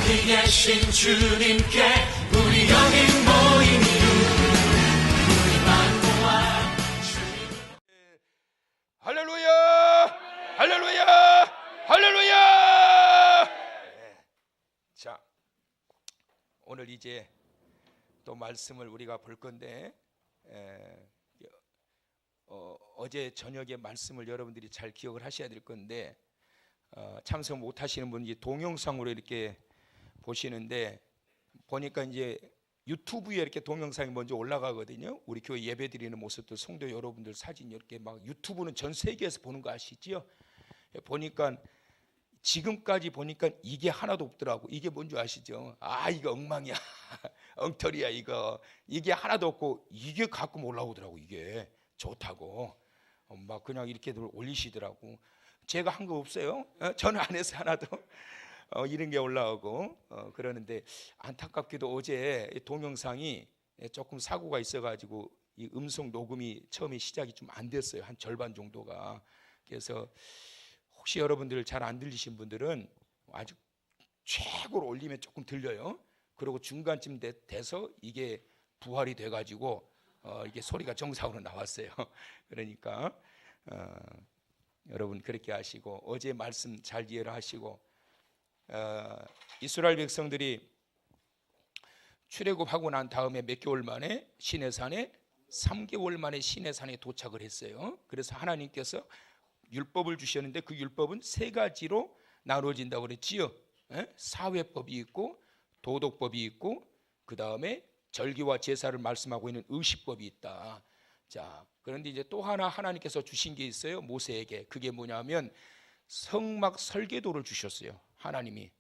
어디 계신 주님께 우리 여기 모인 이유 우리만 모아 주님. 할렐루야! 할렐루야! 할렐루야! 자, 오늘 이제 또 말씀을 우리가 볼 건데 어제 저녁에 말씀을 여러분들이 잘 기억을 하셔야 될 건데 참석 못 하시는 분이 동영상으로 이렇게 보시는데 보니까 이제 유튜브에 이렇게 동영상이 먼저 올라가거든요. 우리 교회 예배 드리는 모습도 성도 여러분들 사진 이렇게 막 유튜브는 전 세계에서 보는 거 아시죠? 보니까 지금까지 보니까 이게 하나도 없더라고. 이게 뭔지 아시죠? 아, 이거 엉망이야. 엉터리야 이거. 이게 하나도 없고 이게 가끔 올라오더라고. 이게 좋다고 막 그냥 이렇게들 올리시더라고. 제가 한 거 없어요. 저는 안 해서 하나도 이런 게 올라오고 그러는데 안타깝게도 어제 동영상이 조금 사고가 있어가지고 이 음성 녹음이 처음에 시작이 좀 안 됐어요. 한 절반 정도가. 그래서 혹시 여러분들 잘 안 들리신 분들은 아주 최고로 올리면 조금 들려요. 그리고 중간쯤 돼서 이게 부활이 돼가지고 이게 소리가 정상으로 나왔어요. 그러니까 여러분 그렇게 하시고 어제 말씀 잘 이해를 하시고 이스라엘 백성들이 출애굽하고 난 다음에 몇 개월 만에 시내산에 3개월 만에 시내산에 도착을 했어요. 그래서 하나님께서 율법을 주셨는데 그 율법은 세 가지로 나눠진다고 그랬지요. 사회법이 있고 도덕법이 있고 그 다음에 절기와 제사를 말씀하고 있는 의식법이 있다. 자, 그런데 이제 또 하나 하나님께서 주신 게 있어요. 모세에게. 그게 뭐냐면 성막 설계도를 주셨어요. 하나님이.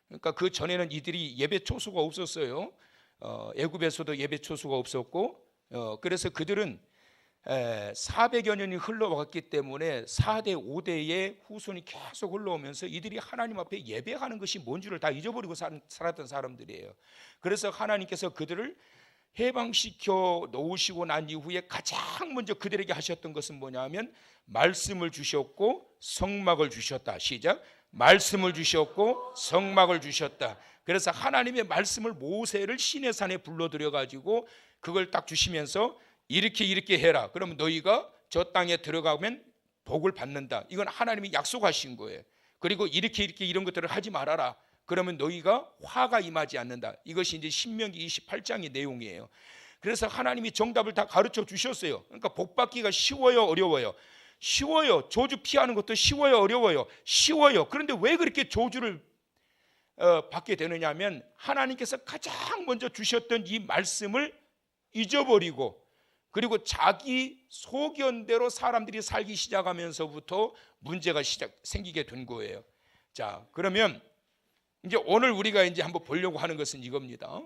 그러니까 그 전에는 이들이 예배 초소가 없었어요. 애굽에서도 예배 초소가 없었고 그래서 그들은 400여 년이 흘러왔기 때문에 4대 5대의 후손이 계속 흘러오면서 이들이 하나님 앞에 예배하는 것이 뭔지를 다 잊어버리고 살았던 사람들이에요. 그래서 하나님께서 그들을 해방시켜 놓으시고 난 이후에 가장 먼저 그들에게 하셨던 것은 뭐냐면 말씀을 주셨고 성막을 주셨다. 시작. 말씀을 주셨고 성막을 주셨다. 그래서 하나님의 말씀을 모세를 시내산에 불러들여 가지고 그걸 딱 주시면서 이렇게 해라. 그러면 너희가 저 땅에 들어가면 복을 받는다. 이건 하나님이 약속하신 거예요. 그리고 이렇게 이런 것들을 하지 말아라. 그러면 너희가 화가 임하지 않는다. 이것이 이제 신명기 28장의 내용이에요. 그래서 하나님이 정답을 다 가르쳐 주셨어요. 그러니까 복 받기가 쉬워요, 어려워요? 쉬워요. 저주 피하는 것도 쉬워요, 어려워요? 쉬워요. 그런데 왜 그렇게 저주를 받게 되느냐 하면 하나님께서 가장 먼저 주셨던 이 말씀을 잊어버리고 그리고 자기 소견대로 사람들이 살기 시작하면서부터 문제가 생기게 된 거예요. 자, 그러면 이제 오늘 우리가 이제 한번 보려고 하는 것은 이겁니다.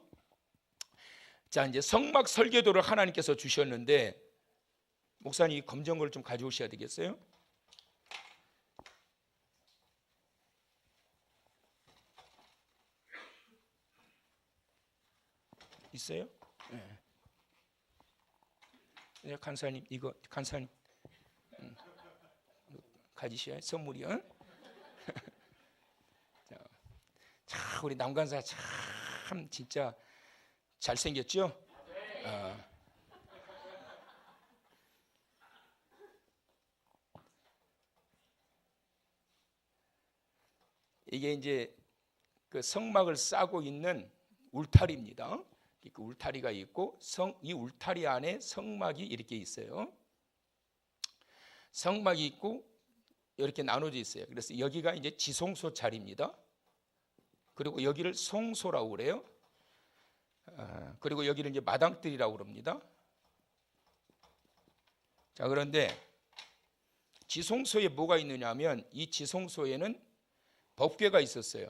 자, 이제 성막 설계도를 하나님께서 주셨는데 목사님 검정고를 좀 가져오셔야 되겠어요? 있어요? 네. 간사님 이거 간사님 가지셔야 선물이요. 자, 우리 남간사 참 진짜 잘생겼죠? 이게 이제 그 성막을 싸고 있는 울타리입니다. 그 울타리가 있고 이 울타리 안에 성막이 이렇게 있어요. 성막이 있고 이렇게 나눠져 있어요. 그래서 여기가 이제 지성소 자리입니다. 그리고 여기를 성소라고 그래요. 그리고 여기를 이제 마당들이라고 그럽니다. 자, 그런데 지성소에 뭐가 있느냐 하면 이 지성소에는 법궤가 있었어요.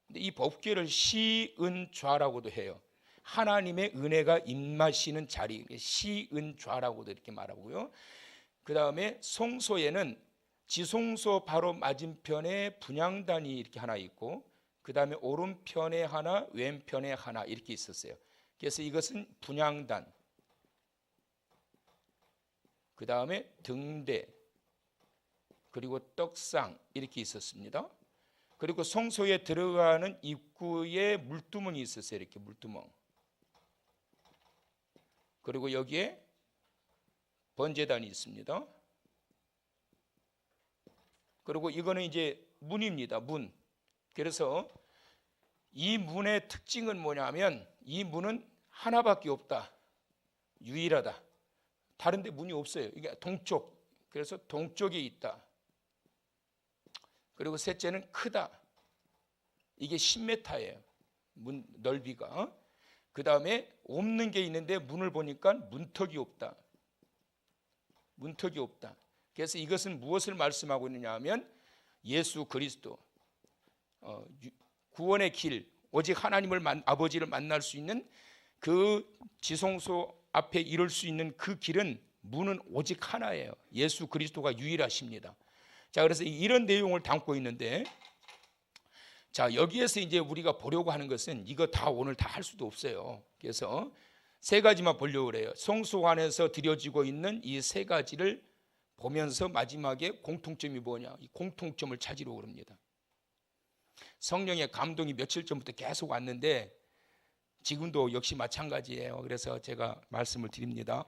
근데 이 법궤를 시은좌라고도 해요. 하나님의 은혜가 임하시는 자리, 시은좌라고도 이렇게 말하고요. 그 다음에 성소에는 지성소 바로 맞은편에 분향단이 이렇게 하나 있고 그 다음에 오른편에 하나 왼편에 하나 이렇게 있었어요. 그래서 이것은 분향단, 그 다음에 등대, 그리고 떡상 이렇게 있었습니다. 그리고 성소에 들어가는 입구에 물두멍이 있었어요. 이렇게 물두멍. 그리고 여기에 번제단이 있습니다. 그리고 이거는 이제 문입니다. 문. 그래서 이 문의 특징은 뭐냐면 이 문은 하나밖에 없다. 유일하다. 다른 데 문이 없어요. 이게 동쪽. 그래서 동쪽에 있다. 그리고 셋째는 크다. 이게 10m예요. 문 넓이가. 그 다음에 없는 게 있는데 문을 보니까 문턱이 없다. 문턱이 없다. 그래서 이것은 무엇을 말씀하고 있느냐 하면 예수 그리스도, 구원의 길, 오직 하나님을 아버지를 만날 수 있는 그 지성소 앞에 이룰 수 있는 그 길은 문은 오직 하나예요. 예수 그리스도가 유일하십니다. 자, 그래서 이런 내용을 담고 있는데, 자, 여기에서 이제 우리가 보려고 하는 것은 이거 다 오늘 다 할 수도 없어요. 그래서 세 가지만 보려고 그래요. 성소 안에서 드려지고 있는 이 세 가지를 보면서 마지막에 공통점이 뭐냐, 이 공통점을 찾으려고 합니다. 성령의 감동이 며칠 전부터 계속 왔는데 지금도 역시 마찬가지예요. 그래서 제가 말씀을 드립니다.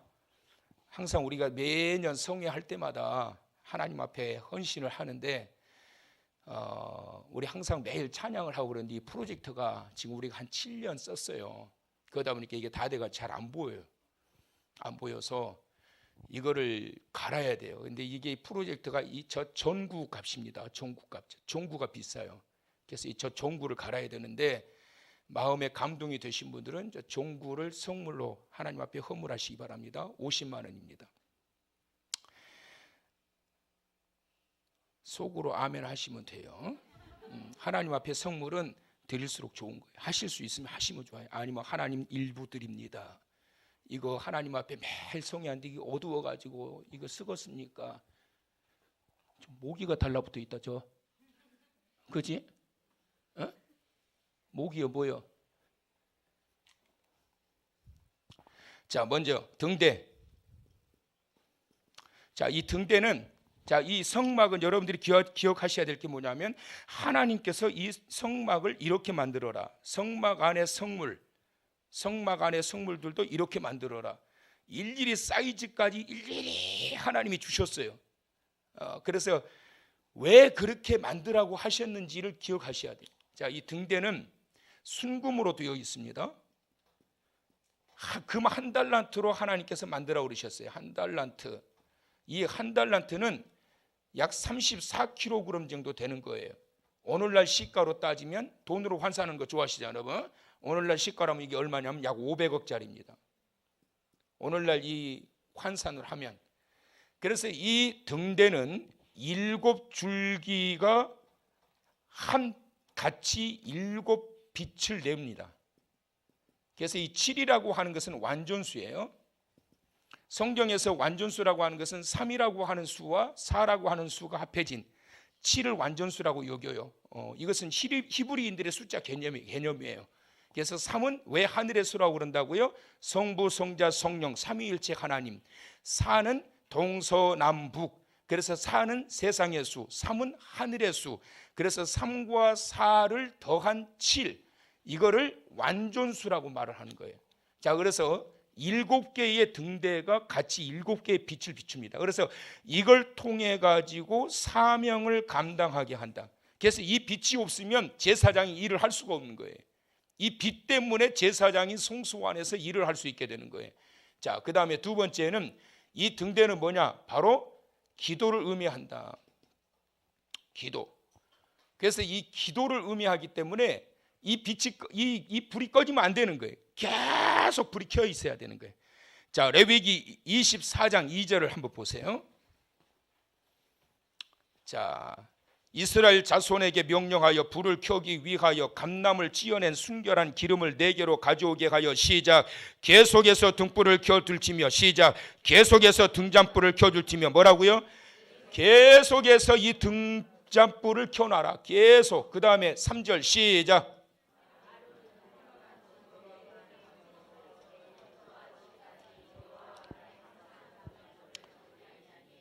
항상 우리가 매년 성회할 때마다 하나님 앞에 헌신을 하는데 우리 항상 매일 찬양을 하고 그러는데 이 프로젝터가 지금 우리가 한 7년 썼어요. 그러다 보니까 이게 다 돼가 잘 안 보여요. 안 보여서 이거를 갈아야 돼요. 근데 이게 프로젝터가 저 전구 값입니다. 전구 값. 전구가 비싸요. 그래서 저 전구를 갈아야 되는데 마음에 감동이 되신 분들은 저 전구를 성물로 하나님 앞에 헌물하시기 바랍니다. 50만 원입니다. 속으로 아멘 하시면 돼요. 하나님 앞에 성물은 드릴수록 좋은 거예요. 하실 수 있으면 하시면 좋아요. 아니면 하나님 일부 드립니다. 이거 하나님 앞에 매일 성회하는데 이게 어두워가지고 이거 쓰겠습니까? 모기가 달라붙어 있다. 저 그지? 어? 모기요 뭐요? 자, 먼저 등대. 자, 이 등대는, 자, 이 성막은 여러분들이 기억하셔야 될 게 뭐냐면 하나님께서 이 성막을 이렇게 만들어라. 성막 안에 성물, 성막 안에 성물들도 이렇게 만들어라. 일일이 사이즈까지 일일이 하나님이 주셨어요. 그래서 왜 그렇게 만들라고 하셨는지를 기억하셔야 돼요. 자, 이 등대는 순금으로 되어 있습니다. 금 한 달란트로 하나님께서 만들라고 그러셨어요. 한 달란트. 이 한 달란트는 약 34kg 정도 되는 거예요. 오늘날 시가로 따지면, 돈으로 환산하는 거 좋아하시잖아요, 여러분. 오늘날 시가라면 이게 얼마냐면 약 500억짜리입니다. 오늘날 이 환산을 하면. 그래서 이 등대는 7줄기가 같이 7빛을 냅니다. 그래서 이 7이라고 하는 것은 완전수예요. 성경에서 완전수라고 하는 것은 3이라고 하는 수와 4라고 하는 수가 합해진 7을 완전수라고 여겨요. 이것은 히브리인들의 숫자 개념이에요. 그래서 3은 왜 하늘의 수라고 그런다고요? 성부, 성자, 성령, 삼위일체 하나님. 4는 동서남북. 그래서 4는 세상의 수, 3은 하늘의 수. 그래서 3과 4를 더한 7. 이거를 완전수라고 말을 하는 거예요. 자, 그래서 7개의 등대가 같이 7개의 빛을 비춥니다. 그래서 이걸 통해 가지고 사명을 감당하게 한다. 그래서 이 빛이 없으면 제사장이 일을 할 수가 없는 거예요. 이 빛 때문에 제사장이 성소 안에서 일을 할 수 있게 되는 거예요. 자, 그 다음에 두 번째는 이 등대는 뭐냐? 바로 기도를 의미한다. 기도. 그래서 이 기도를 의미하기 때문에 이 빛이, 이 불이 꺼지면 안 되는 거예요. 계속 불이 켜 있어야 되는 거예요. 자, 레위기 24장 2절을 한번 보세요. 자, 이스라엘 자손에게 명령하여 불을 켜기 위하여 감람을 찌어낸 순결한 기름을 4개로 가져오게 하여 시작. 계속해서 등불을 켜둘지며 시작. 계속해서 등잔불을 켜둘지며 뭐라고요? 계속해서 이 등잔불을 켜놔라. 계속. 그 다음에 3절 시작.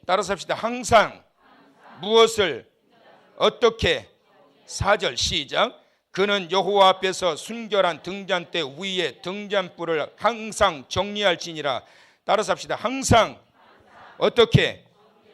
따라서 합시다. 항상 무엇을 어떻게 4절 시작. 그는 여호와 앞에서 순결한 등잔대 위에 등잔불을 항상 정리할지니라. 따라서 합시다. 항상 어떻게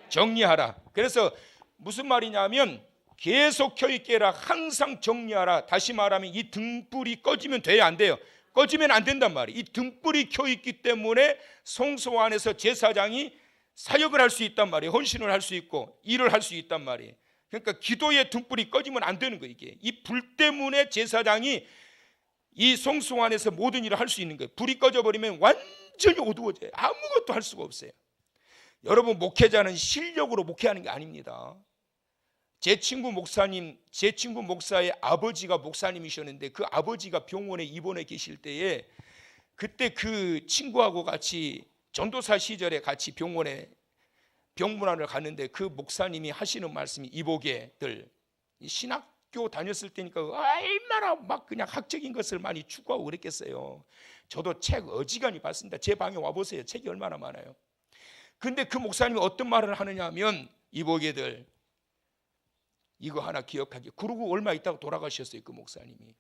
정리하라. 그래서 무슨 말이냐면 계속 켜있게 해라. 항상 정리하라. 다시 말하면 이 등불이 꺼지면 돼요, 안 돼요? 꺼지면 안 된단 말이에요. 이 등불이 켜있기 때문에 성소 안에서 제사장이 사역을 할 수 있단 말이에요. 헌신을 할 수 있고 일을 할 수 있단 말이에요. 그러니까 기도의 등불이 꺼지면 안 되는 거예요. 이게 이 불 때문에 제사장이 이 성소 안에서 모든 일을 할 수 있는 거예요. 불이 꺼져버리면 완전히 어두워져요. 아무것도 할 수가 없어요. 여러분, 목회자는 실력으로 목회하는 게 아닙니다. 제 친구 목사의 아버지가 목사님이셨는데 그 아버지가 병원에 입원해 계실 때에 그때 그 친구하고 같이 전도사 시절에 같이 병원에 병문안을 갔는데 그 목사님이 하시는 말씀이 이보게들 신학교 다녔을 때니까 얼마나 막 그냥 학적인 것을 많이 추구하고 그랬겠어요. 저도 책 어지간히 봤습니다. 제 방에 와보세요. 책이 얼마나 많아요. 근데 그 목사님이 어떤 말을 하느냐 하면 이보게들 이거 하나 기억하게. 그러고 얼마 있다가 돌아가셨어요. 그 목사님이.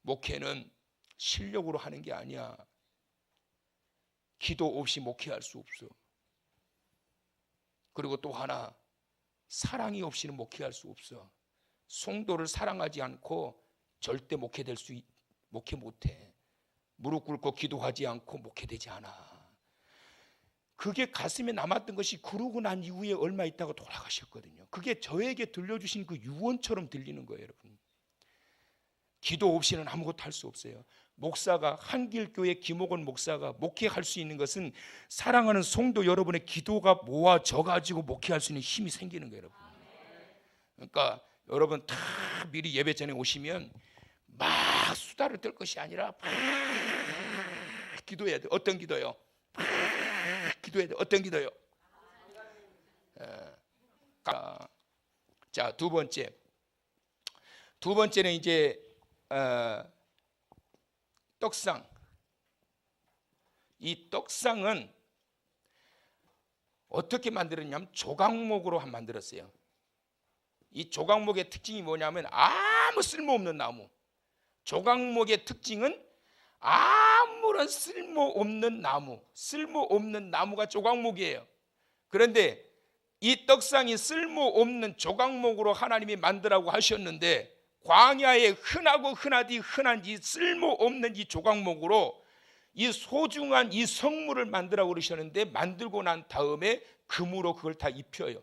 목회는 실력으로 하는 게 아니야. 기도 없이 목회할 수 없어. 그리고 또 하나, 사랑이 없이는 목회할 수 없어. 성도를 사랑하지 않고 절대 목회 못해. 무릎 꿇고 기도하지 않고 목회되지 않아. 그게 가슴에 남았던 것이 그러고 난 이후에 얼마 있다가 돌아가셨거든요. 그게 저에게 들려주신 그 유언처럼 들리는 거예요, 여러분. 기도 없이는 아무것도 할 수 없어요. 목사가, 한길교회 김옥원 목사가 목회할 수 있는 것은 사랑하는 성도 여러분의 기도가 모아져 가지고 목회할 수 있는 힘이 생기는 거예요, 여러분. 그러니까 여러분 다 미리 예배 전에 오시면 막 수다를 떨 것이 아니라 막 기도해야 돼. 어떤 기도요? 기도해야 돼. 어떤 기도요? 자, 두 번째는 이제 떡상. 이 떡상은 어떻게 만들었냐면 조각목으로 만들었어요. 이 조각목의 특징이 뭐냐면 아무 쓸모없는 나무. 조각목의 특징은 아무런 쓸모없는 나무가 조각목이에요. 그런데 이 떡상이 쓸모없는 조각목으로 하나님이 만들라고 하셨는데 광야에 흔한 이 쓸모없는 이 조각목으로 이 소중한 이 성물을 만들라고 그러셨는데 만들고 난 다음에 금으로 그걸 다 입혀요.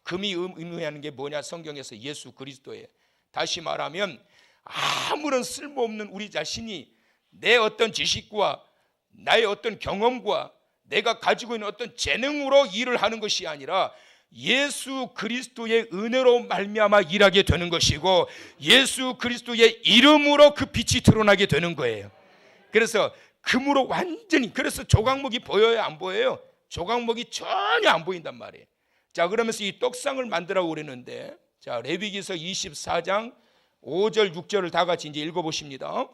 금이 의미하는 게 뭐냐? 성경에서 예수 그리스도예요. 다시 말하면 아무런 쓸모없는 우리 자신이 내 어떤 지식과 나의 어떤 경험과 내가 가지고 있는 어떤 재능으로 일을 하는 것이 아니라 예수 그리스도의 은혜로 말미암아 일하게 되는 것이고 예수 그리스도의 이름으로 그 빛이 드러나게 되는 거예요. 그래서 금으로 완전히, 그래서 조각목이 보여요, 안 보여요? 조각목이 전혀 안 보인단 말이에요. 자, 그러면서 이 떡상을 만들라고 그랬는데, 자, 레위기서 24장 5절 6절을 다 같이 이제 읽어보십니다.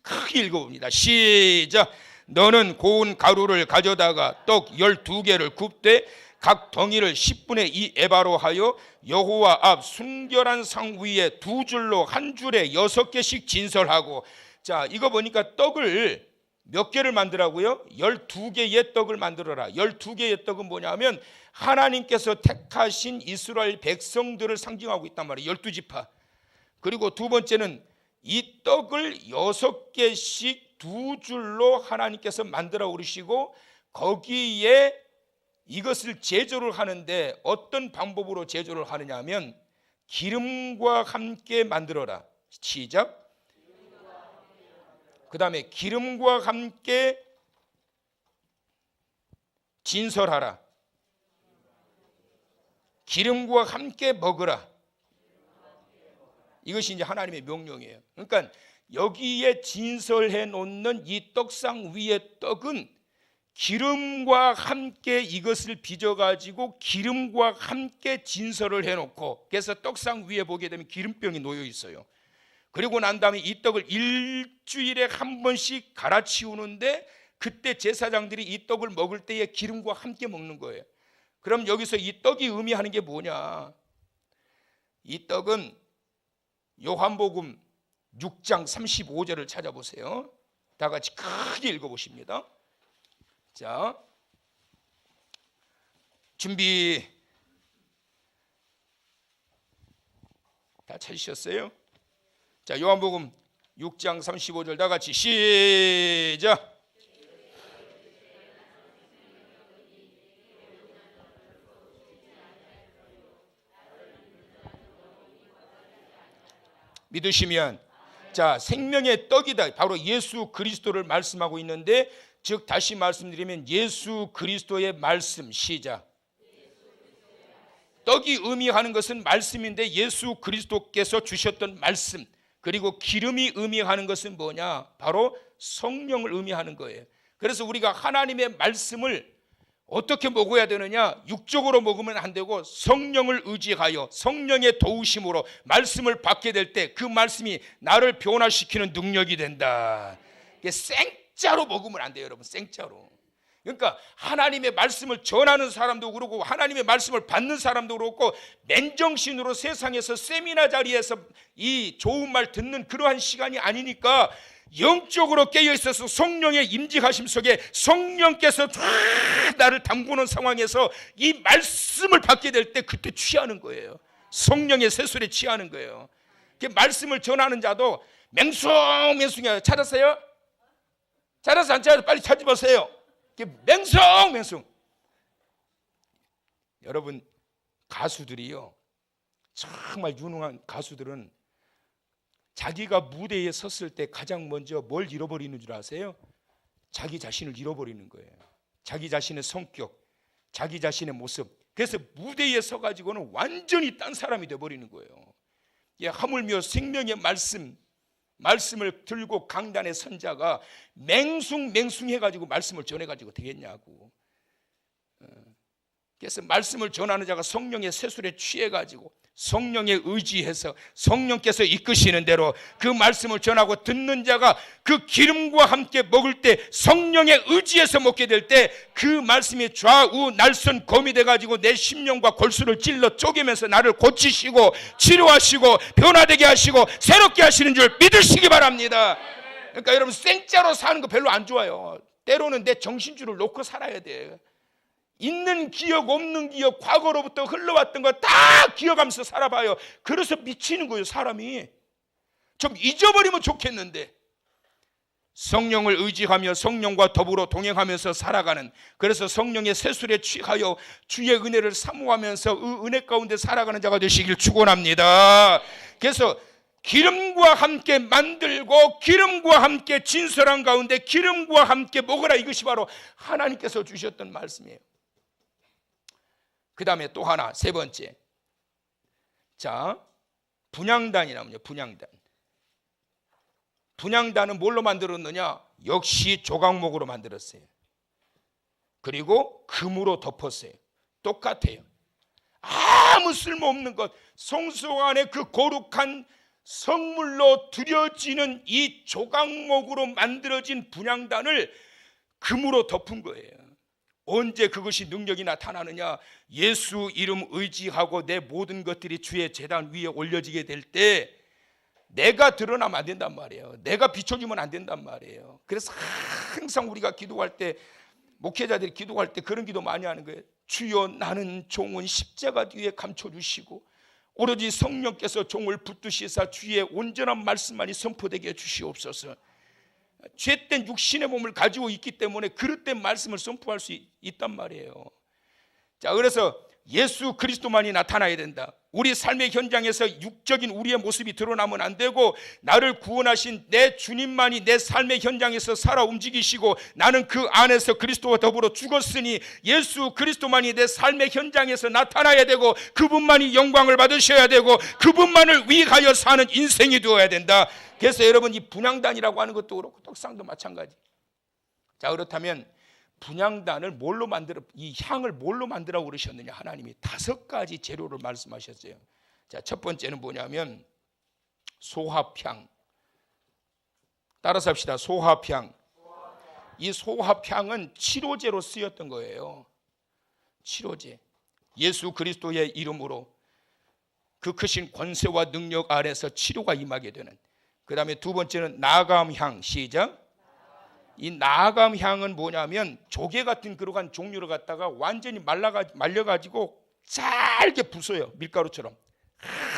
크게 읽어봅니다. 시작. 너는 고운 가루를 가져다가 떡 12개를 굽되 각 덩이를 10분의 2 에바로 하여 여호와 앞 순결한 상 위에 두 줄로 한 줄에 6개씩 진설하고. 자, 이거 보니까 떡을 몇 개를 만들라고요? 12개의 떡을 만들어라. 12개의 떡은 뭐냐면 하나님께서 택하신 이스라엘 백성들을 상징하고 있단 말이에요. 12지파. 그리고 두 번째는 이 떡을 6개씩 두 줄로 하나님께서 만들어 오르시고 거기에 이것을 제조를 하는데 어떤 방법으로 제조를 하느냐 하면 기름과 함께 만들어라. 시작. 그 다음에 기름과 함께 진설하라. 기름과 함께 먹으라. 이것이 이제 하나님의 명령이에요. 그러니까 여기에 진설해 놓는 이 떡상 위의 떡은 기름과 함께 이것을 빚어가지고 기름과 함께 진설을 해놓고, 그래서 떡상 위에 보게 되면 기름병이 놓여 있어요. 그리고 난 다음에 이 떡을 일주일에 한 번씩 갈아치우는데 그때 제사장들이 이 떡을 먹을 때에 기름과 함께 먹는 거예요. 그럼 여기서 이 떡이 의미하는 게 뭐냐? 이 떡은 요한복음 6장 35절을 찾아보세요. 다 같이 크게 읽어보십니다. 자, 준비. 다 찾으셨어요? 자, 요한복음 6장 35절 다 같이 시작. 믿으시면, 자, 생명의 떡이다, 바로 예수 그리스도를 말씀하고 있는데, 즉 다시 말씀드리면 예수 그리스도의 말씀. 시작. 떡이 의미하는 것은 말씀인데 예수 그리스도께서 주셨던 말씀, 그리고 기름이 의미하는 것은 뭐냐? 바로 성령을 의미하는 거예요. 그래서 우리가 하나님의 말씀을 어떻게 먹어야 되느냐? 육적으로 먹으면 안 되고 성령을 의지하여 성령의 도우심으로 말씀을 받게 될 때 그 말씀이 나를 변화시키는 능력이 된다. 생짜로 먹으면 안 돼요, 여러분. 생짜로. 그러니까 하나님의 말씀을 전하는 사람도 그렇고 하나님의 말씀을 받는 사람도 그렇고 맨정신으로 세상에서 세미나 자리에서 이 좋은 말 듣는 그러한 시간이 아니니까 영적으로 깨어있어서 성령의 임직하심 속에 성령께서 다 나를 담그는 상황에서 이 말씀을 받게 될 때 그때 취하는 거예요. 성령의 세술에 취하는 거예요. 말씀을 전하는 자도 맹숭맹숭해요. 찾았어요? 찾았어 안 찾았어? 빨리 찾아보세요. 맹숭맹숭. 여러분, 가수들이요, 정말 유능한 가수들은 자기가 무대에 섰을 때 가장 먼저 뭘 잃어버리는 줄 아세요? 자기 자신을 잃어버리는 거예요. 자기 자신의 성격, 자기 자신의 모습. 그래서 무대에 서가지고는 완전히 딴 사람이 돼버리는 거예요. 하물며 생명의 말씀을 들고 강단에 선 자가 맹숭맹숭해가지고 말씀을 전해가지고 되겠냐고. 그래서 말씀을 전하는 자가 성령의 세술에 취해가지고 성령에 의지해서 성령께서 이끄시는 대로 그 말씀을 전하고 듣는 자가 그 기름과 함께 먹을 때 성령에 의지해서 먹게 될 때 그 말씀이 좌우 날선 검이 돼가지고 내 심령과 골수를 찔러 쪼개면서 나를 고치시고 치료하시고 변화되게 하시고 새롭게 하시는 줄 믿으시기 바랍니다. 그러니까 여러분, 생짜로 사는 거 별로 안 좋아요. 때로는 내 정신줄을 놓고 살아야 돼. 있는 기억 없는 기억, 과거로부터 흘러왔던 거 다 기억하면서 살아봐요. 그래서 미치는 거예요. 사람이 좀 잊어버리면 좋겠는데 성령을 의지하며 성령과 더불어 동행하면서 살아가는, 그래서 성령의 세술에 취하여 주의 은혜를 사모하면서 그 은혜 가운데 살아가는 자가 되시길 축원합니다. 그래서 기름과 함께 만들고 기름과 함께 진설한 가운데 기름과 함께 먹으라, 이것이 바로 하나님께서 주셨던 말씀이에요. 그 다음에 또 하나, 세 번째. 자, 분향단이라면요. 분향단은 뭘로 만들었느냐? 역시 조각목으로 만들었어요. 그리고 금으로 덮었어요. 똑같아요. 아무 쓸모없는 것, 성소 안에 그 거룩한 성물로 드려지는 이 조각목으로 만들어진 분향단을 금으로 덮은 거예요. 언제 그것이 능력이 나타나느냐? 예수 이름 의지하고 내 모든 것들이 주의 제단 위에 올려지게 될 때 내가 드러나면 안 된단 말이에요. 내가 비춰주면 안 된단 말이에요. 그래서 항상 우리가 기도할 때, 목회자들이 기도할 때 그런 기도 많이 하는 거예요. 주여, 나는 종은 십자가 뒤에 감춰주시고 오로지 성령께서 종을 붙드시사 주의 온전한 말씀만이 선포되게 해주시옵소서. 죄된 육신의 몸을 가지고 있기 때문에 그릇된 말씀을 선포할 수 있단 말이에요. 자, 그래서 예수 그리스도만이 나타나야 된다. 우리 삶의 현장에서 육적인 우리의 모습이 드러나면 안 되고 나를 구원하신 내 주님만이 내 삶의 현장에서 살아 움직이시고 나는 그 안에서 그리스도와 더불어 죽었으니 예수 그리스도만이 내 삶의 현장에서 나타나야 되고 그분만이 영광을 받으셔야 되고 그분만을 위하여 사는 인생이 되어야 된다. 그래서 여러분, 이 분향단이라고 하는 것도 그렇고 떡상도 마찬가지. 자, 그렇다면 분향단을 뭘로 만들어, 이 향을 뭘로 만들라고 그러셨느냐? 하나님이 5가지 재료를 말씀하셨어요. 자, 첫 번째는 뭐냐면 소합향. 따라서 합시다. 소합향. 이 소합향은 치료제로 쓰였던 거예요. 치료제. 예수 그리스도의 이름으로 그 크신 권세와 능력 아래서 치료가 임하게 되는. 그 다음에 두 번째는 나감향. 시작. 이 나감향은 뭐냐면 조개 같은 그러한 종류를 갖다가 완전히 말려가지고 잘게 부숴요. 밀가루처럼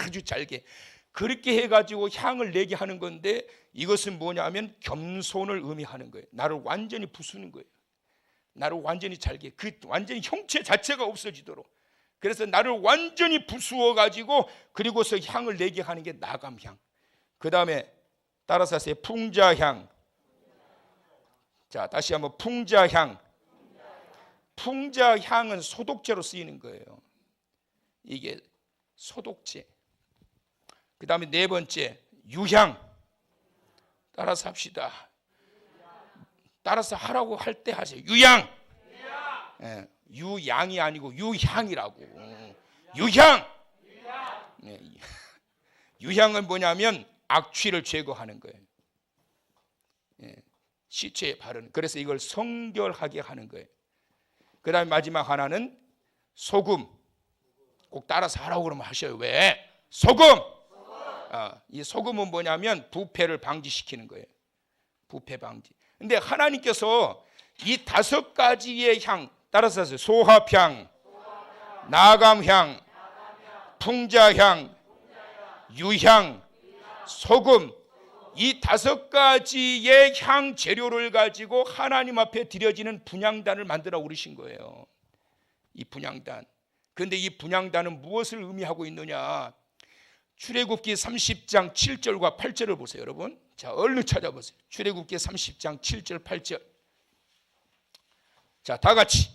아주 잘게. 그렇게 해가지고 향을 내게 하는 건데, 이것은 뭐냐면 겸손을 의미하는 거예요. 나를 완전히 부수는 거예요. 나를 완전히 잘게, 그 완전히 형체 자체가 없어지도록. 그래서 나를 완전히 부수어 가지고 그리고서 향을 내게 하는 게 나감향. 그 다음에 따라서 하세요. 풍자향. 자, 다시 한번 풍자향. 풍자향은 소독제로 쓰이는 거예요. 이게 소독제. 그 다음에 네 번째 유향. 따라서 합시다. 따라서 하라고 할 때 하세요. 유향. 예, 유양이 아니고 유향이라고. 유향. 예, 유향은 뭐냐면 악취를 제거하는 거예요. 예, 시체에 바르는. 그래서 이걸 성결하게 하는 거예요. 그 다음에 마지막 하나는 소금. 꼭 따라서 하라고 그러면 하셔요. 왜? 소금. 이 소금은 뭐냐면 부패를 방지시키는 거예요. 부패 방지. 근데 하나님께서 이 5가지의 향, 따라서 하세요. 소합향, 나감향, 풍자향, 유향, 소금, 이 5가지의 향 재료를 가지고 하나님 앞에 드려지는 분향단을 만들어 오르신 거예요. 이 분향단. 그런데 이 분향단은 무엇을 의미하고 있느냐? 출애굽기 30장 7절과 8절을 보세요, 여러분. 자, 얼른 찾아보세요. 출애굽기 30장 7절 8절. 자, 다 같이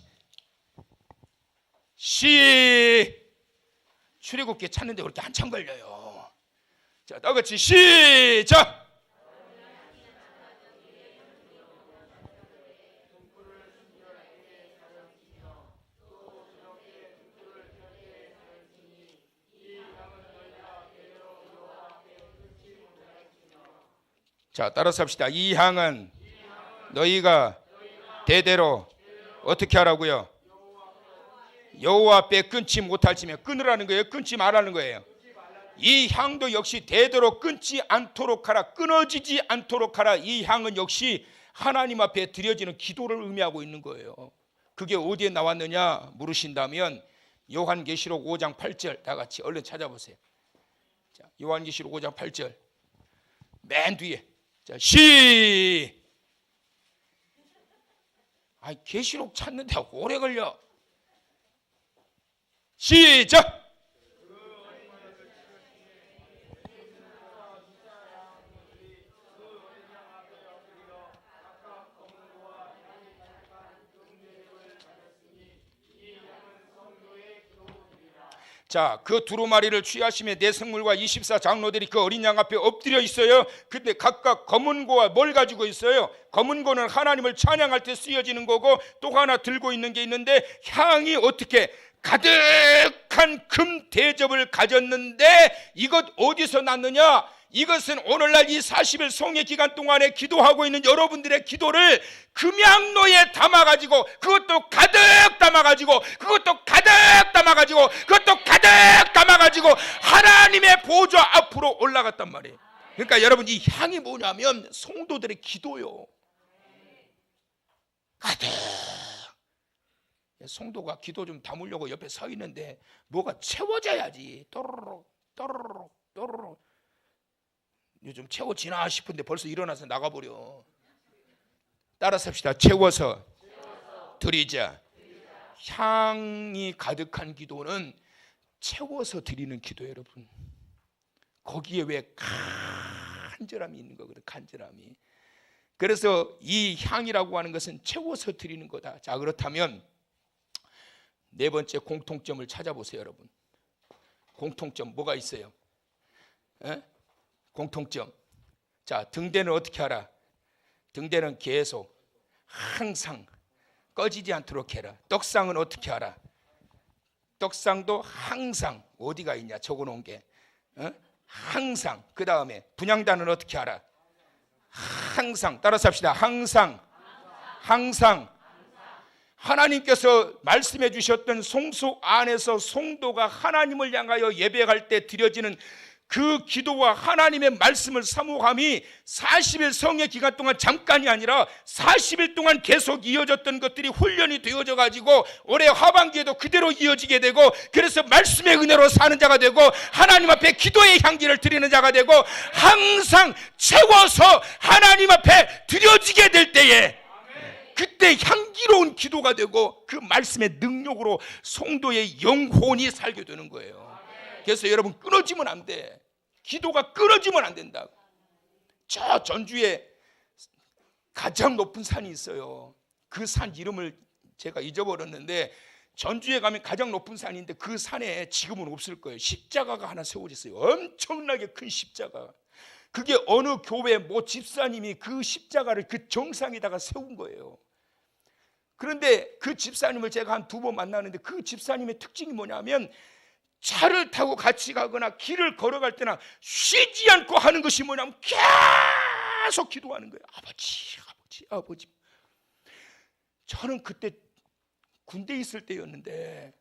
출애굽기 찾는데 그렇게 한참 걸려요. 자, 다 같이 시작. 자, 따라서 합시다. 이 향은 너희가 대대로 어떻게 하라고요? 여호와 앞에 끊지 못할지면. 끊으라는 거예요? 끊지 말라는 거예요? 이 향도 역시 대대로 끊지 않도록 하라. 끊어지지 않도록 하라. 이 향은 역시 하나님 앞에 드려지는 기도를 의미하고 있는 거예요. 그게 어디에 나왔느냐 물으신다면 요한계시록 5장 8절. 다 같이 얼른 찾아보세요. 자, 요한계시록 5장 8절 맨 뒤에. 자, 계시록 찾는데 오래 걸려. 시작. 자, 그 두루마리를 취하심에 내승물과 24장로들이 그 어린 양 앞에 엎드려 있어요. 근데 각각 검은 고와 뭘 가지고 있어요? 검은 고는 하나님을 찬양할 때 쓰여지는 거고, 또 하나 들고 있는 게 있는데, 향이 어떻게 가득한 금 대접을 가졌는데, 이것 어디서 났느냐? 이것은 오늘날 이 40일 성회 기간 동안에 기도하고 있는 여러분들의 기도를 금양로에 담아가지고, 그것도 가득 담아가지고, 그것도 가득 담아가지고, 그것도 가득 담아가지고 하나님의 보좌 앞으로 올라갔단 말이에요. 그러니까 여러분, 이 향이 뭐냐면 성도들의 기도요. 가득. 성도가 기도 좀 담으려고 옆에 서 있는데 뭐가 채워져야지. 또르륵 또르륵 또르륵. 요즘 채워지나 싶은데 벌써 일어나서 나가버려. 따라서 합시다. 채워서 드리자. 향이 가득한 기도는 채워서 드리는 기도예요, 여러분. 거기에 왜 간절함이 있는 거거든. 간절함이. 그래서 이 향이라고 하는 것은 채워서 드리는 거다. 자, 그렇다면 네 번째 공통점을 찾아보세요, 여러분. 공통점 뭐가 있어요? 공통점. 자, 등대는 어떻게 하라? 등대는 계속 항상 꺼지지 않도록 해라. 떡상은 어떻게 하라? 떡상도 항상 어디가 있냐 적어놓은 게 항상. 그 다음에 분향단은 어떻게 하라? 항상. 따라서 합시다. 항상. 항상. 하나님께서 말씀해 주셨던 성소 안에서 성도가 하나님을 향하여 예배할 때 드려지는 그 기도와 하나님의 말씀을 사모함이 40일 성의 기간 동안 잠깐이 아니라 40일 동안 계속 이어졌던 것들이 훈련이 되어져 가지고 올해 하반기에도 그대로 이어지게 되고, 그래서 말씀의 은혜로 사는 자가 되고 하나님 앞에 기도의 향기를 드리는 자가 되고 항상 채워서 하나님 앞에 드려지게 될 때에 그때 향기로운 기도가 되고 그 말씀의 능력으로 성도의 영혼이 살게 되는 거예요. 그래서 여러분, 끊어지면 안 돼. 기도가 끊어지면 안 된다고. 저 전주에 가장 높은 산이 있어요. 그 산 이름을 제가 잊어버렸는데, 전주에 가면 가장 높은 산인데 그 산에 지금은 없을 거예요. 십자가가 하나 세워졌어요. 엄청나게 큰 십자가. 그게 어느 교회 모 집사님이 그 십자가를 그 정상에다가 세운 거예요. 그런데 그 집사님을 제가 한 2번 만나는데, 그 집사님의 특징이 뭐냐면 차를 타고 같이 가거나 길을 걸어갈 때나 쉬지 않고 하는 것이 뭐냐면 계속 기도하는 거예요. 아버지, 아버지, 아버지. 저는 그때 군대에 있을 때였는데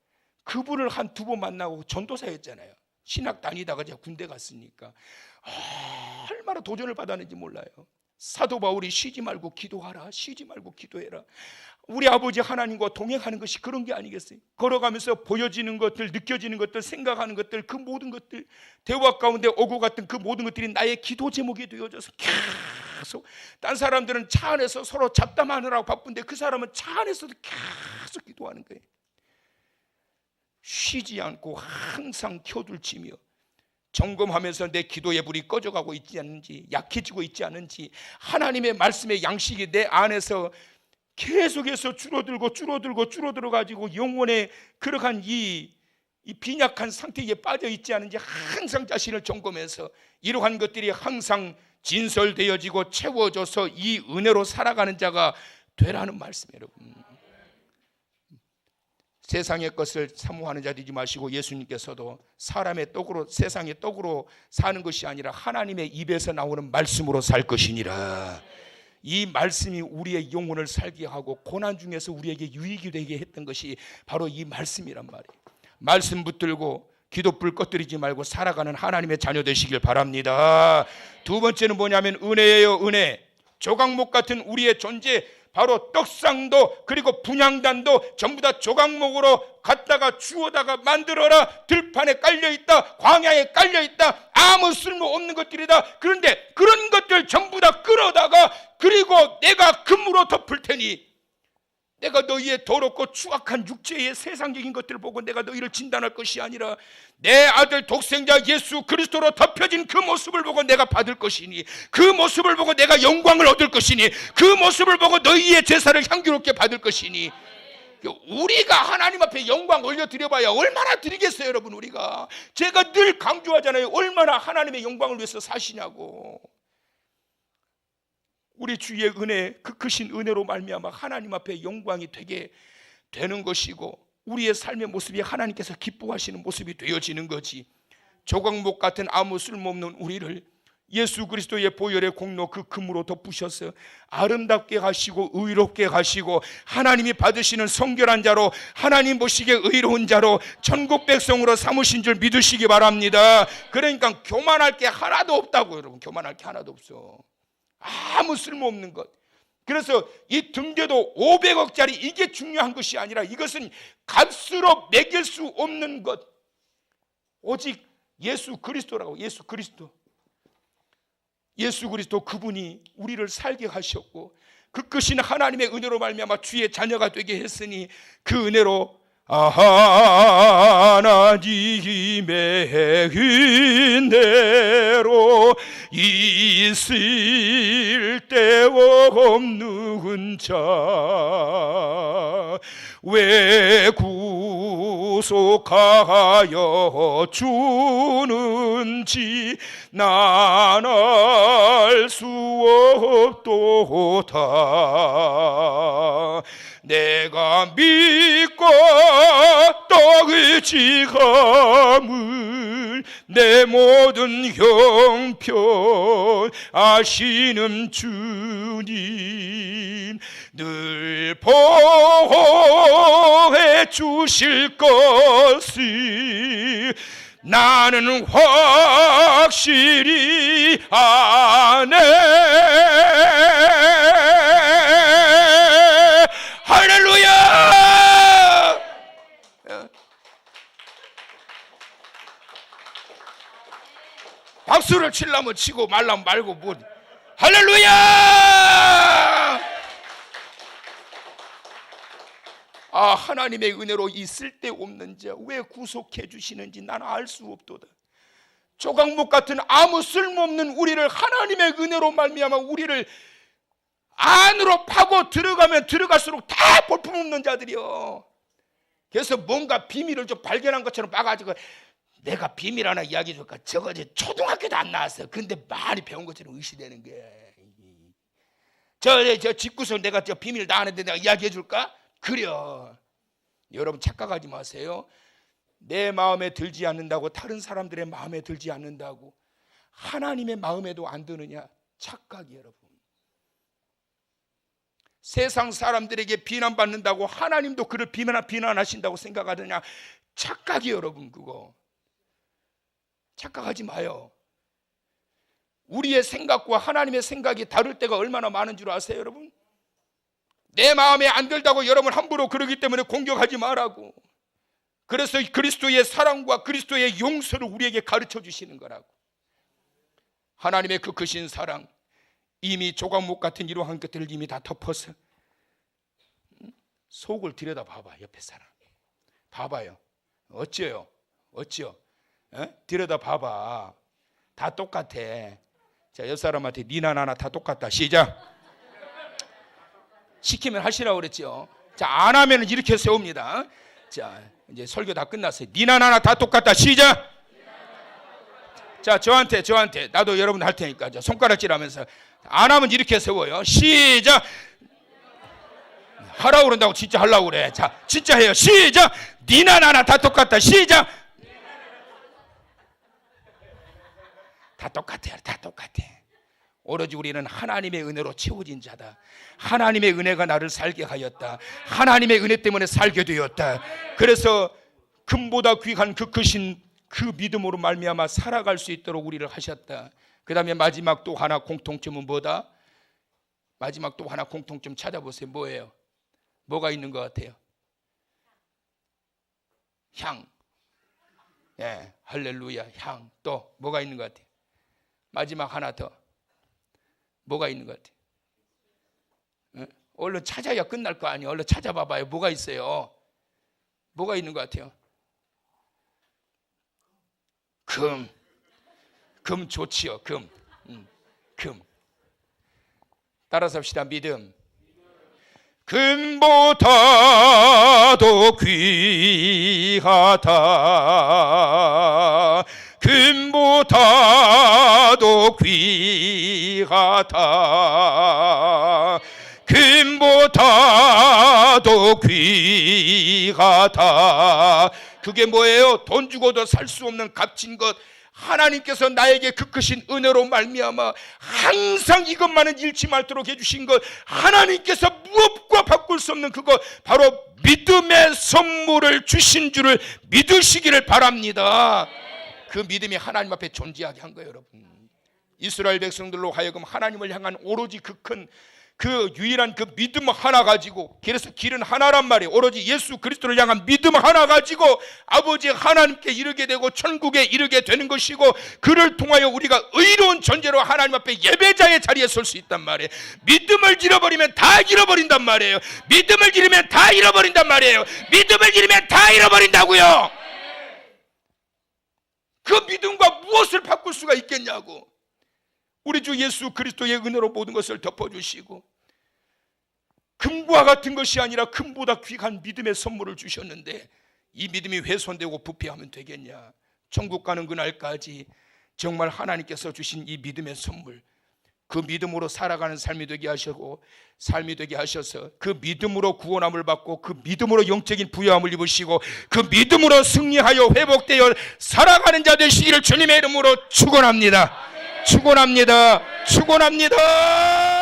그분을 한 2번 만나고 전도사였잖아요. 신학 다니다가 제가 군대 갔으니까 얼마나 도전을 받았는지 몰라요. 사도 바울이 쉬지 말고 기도하라, 쉬지 말고 기도해라. 우리 아버지 하나님과 동행하는 것이 그런 게 아니겠어요? 걸어가면서 보여지는 것들, 느껴지는 것들, 생각하는 것들, 그 모든 것들, 대화 가운데 오고 갔던 그 모든 것들이 나의 기도 제목이 되어져서 계속, 딴 사람들은 차 안에서 서로 잡담하느라고 바쁜데 그 사람은 차 안에서도 계속 기도하는 거예요. 쉬지 않고 항상 켜둘치며 점검하면서 내 기도의 불이 꺼져가고 있지 않는지, 약해지고 있지 않은지, 하나님의 말씀의 양식이 내 안에서 계속해서 줄어들어 가지고 영혼의 그러한 이 빈약한 상태에 빠져 있지 않은지 항상 자신을 점검해서 이러한 것들이 항상 진설되어지고 채워져서 이 은혜로 살아가는 자가 되라는 말씀이에요. 여러분, 세상의 것을 사모하는 자 되지 마시고 예수님께서도 사람의 떡으로, 세상의 떡으로 사는 것이 아니라 하나님의 입에서 나오는 말씀으로 살 것이니라. 이 말씀이 우리의 영혼을 살게 하고 고난 중에서 우리에게 유익이 되게 했던 것이 바로 이 말씀이란 말이에요. 말씀 붙들고 기도불 꺼뜨리지 말고 살아가는 하나님의 자녀 되시길 바랍니다. 2번째는 뭐냐면 은혜예요. 은혜. 조각목 같은 우리의 존재, 바로 떡상도 그리고 분향단도 전부 다 조각목으로 갖다가 주워다가 만들어라. 들판에 깔려있다, 광야에 깔려있다, 아무 쓸모없는 것들이다. 그런데 그런 것들 전부 다 끌어다가, 그리고 내가 금으로 덮을 테니, 내가 너희의 더럽고 추악한 육체의 세상적인 것들을 보고 내가 너희를 진단할 것이 아니라 내 아들 독생자 예수 그리스도로 덮여진 그 모습을 보고 내가 받을 것이니, 그 모습을 보고 내가 영광을 얻을 것이니, 그 모습을 보고 너희의 제사를 향기롭게 받을 것이니. 우리가 하나님 앞에 영광 올려드려봐야 얼마나 드리겠어요 여러분. 우리가, 제가 늘 강조하잖아요. 얼마나 하나님의 영광을 위해서 사시냐고. 우리 주의 은혜, 그 크신 은혜로 말미암아 하나님 앞에 영광이 되게 되는 것이고, 우리의 삶의 모습이 하나님께서 기뻐하시는 모습이 되어지는 거지. 조각목 같은 아무 쓸모없는 우리를 예수 그리스도의 보혈의 공로 그 금으로 덮으셔서 아름답게 하시고 의롭게 하시고 하나님이 받으시는 성결한 자로, 하나님 보시기에 의로운 자로 천국 백성으로 삼으신 줄 믿으시기 바랍니다. 그러니까 교만할 게 하나도 없다고. 여러분, 교만할 게 하나도 없어. 아무 쓸모없는 것. 그래서 이 등대도 500억짜리 이게 중요한 것이 아니라 이것은 값으로 매길 수 없는 것, 오직 예수 그리스도라고. 예수 그리스도, 예수 그리스도 그분이 우리를 살게 하셨고 그 크신 하나님의 은혜로 말미암아 주의 자녀가 되게 했으니 그 은혜로 하나님의 은혜로 있을 데 없는 자 왜 구속하여 주는지 난 알 수 없도다. 내가 믿고 떡을 죄지감을 내 모든 형편 아시는 주님 늘 보호해 주실 것을 나는 확실히 아네. 할렐루야. 박수를 치려면 치고 말라면 말고 뭐. 할렐루야. 아, 하나님의 은혜로 이 쓸데없는 자 왜 구속해 주시는지 나는 알 수 없도다. 조각목 같은 아무 쓸모없는 우리를 하나님의 은혜로 말미암아 우리를 안으로 파고 들어가면 들어갈수록 다 볼품없는 자들이요. 그래서 뭔가 비밀을 좀 발견한 것처럼 봐가지고 내가 비밀 하나 이야기해 줄까? 저거 이제 초등학교도 안 나왔어. 근데 많이 배운 것처럼 의시되는 게. 저 집구석 내가 저 비밀 다 아는데 내가 이야기해 줄까? 그래요. 여러분 착각하지 마세요. 내 마음에 들지 않는다고 다른 사람들의 마음에 들지 않는다고 하나님의 마음에도 안 드느냐? 착각이 여러분. 세상 사람들에게 비난받는다고 하나님도 그를 비난하신다고 생각하느냐? 착각이 여러분. 그거 착각하지 마요. 우리의 생각과 하나님의 생각이 다를 때가 얼마나 많은 줄 아세요 여러분? 내 마음에 안 들다고 여러분 함부로 그러기 때문에 공격하지 말라고. 그래서 그리스도의 사랑과 그리스도의 용서를 우리에게 가르쳐 주시는 거라고. 하나님의 그 크신 사랑 이미 조각목 같은 이러한 것들을 이미 다 덮어서 속을 들여다 봐봐. 옆에 사람 봐봐요. 어째요? 들여다 봐봐. 다 똑같아. 자, 옆 사람한테 니나 나나 다 똑같다. 시작. 시키면 하시라고 그랬죠. 자, 안 하면 이렇게 세웁니다. 자, 이제 설교 다 끝났어요. 니나 나나 다 똑같다. 시작. 자, 저한테 나도 여러분 할 테니까 자, 손가락질 하면서 안 하면 이렇게 세워요. 시작. 하라고 그런다고 진짜 하려고 그래. 자, 진짜 해요. 시작. 니나 나나 다 똑같다. 시작. 다 똑같아요. 다 똑같아. 오로지 우리는 하나님의 은혜로 채워진 자다. 하나님의 은혜가 나를 살게 하였다. 하나님의 은혜 때문에 살게 되었다. 그래서 금보다 귀한 그 크신 그 믿음으로 말미암아 살아갈 수 있도록 우리를 하셨다. 그 다음에 마지막 또 하나 공통점은 뭐다? 마지막 또 하나 공통점 찾아보세요. 뭐예요? 뭐가 있는 것 같아요? 향. 예, 할렐루야. 향. 또 뭐가 있는 것 같아요? 마지막 하나 더. 뭐가 있는 것 같아요? 얼른 찾아야 끝날 거 아니에요. 얼른 찾아봐봐요. 뭐가 있어요? 뭐가 있는 것 같아요? 금 좋지요. 금. 따라서 합시다. 믿음. 금보다도 귀하다. 금보다도 귀하다. 금보다도 귀하다. 그게 뭐예요? 돈 주고도 살 수 없는 값진 것. 하나님께서 나에게 그 크신 은혜로 말미암아 항상 이것만은 잃지 말도록 해주신 것, 하나님께서 무엇과 바꿀 수 없는 그것, 바로 믿음의 선물을 주신 줄을 믿으시기를 바랍니다. 그 믿음이 하나님 앞에 존재하게 한 거예요. 여러분, 이스라엘 백성들로 하여금 하나님을 향한 오로지 그 유일한 그 믿음 하나 가지고, 그래서 길은 하나란 말이에요. 오로지 예수 그리스도를 향한 믿음 하나 가지고 아버지 하나님께 이르게 되고 천국에 이르게 되는 것이고, 그를 통하여 우리가 의로운 존재로 하나님 앞에 예배자의 자리에 설 수 있단 말이에요. 믿음을 잃어버리면 다 잃어버린단 말이에요. 믿음을 잃으면 다 잃어버린단 말이에요. 믿음을 잃으면 다 잃어버린다고요. 그 믿음과 무엇을 바꿀 수가 있겠냐고. 우리 주 예수 그리스도의 은혜로 모든 것을 덮어주시고, 금과 같은 것이 아니라 금보다 귀한 믿음의 선물을 주셨는데 이 믿음이 훼손되고 부패하면 되겠냐. 천국 가는 그날까지 정말 하나님께서 주신 이 믿음의 선물, 그 믿음으로 살아가는 삶이 되게 하시고 삶이 되게 하셔서 그 믿음으로 구원함을 받고 그 믿음으로 영적인 부여함을 입으시고 그 믿음으로 승리하여 회복되어 살아가는 자 되시기를 주님의 이름으로 축원합니다. 축원합니다. 축원합니다.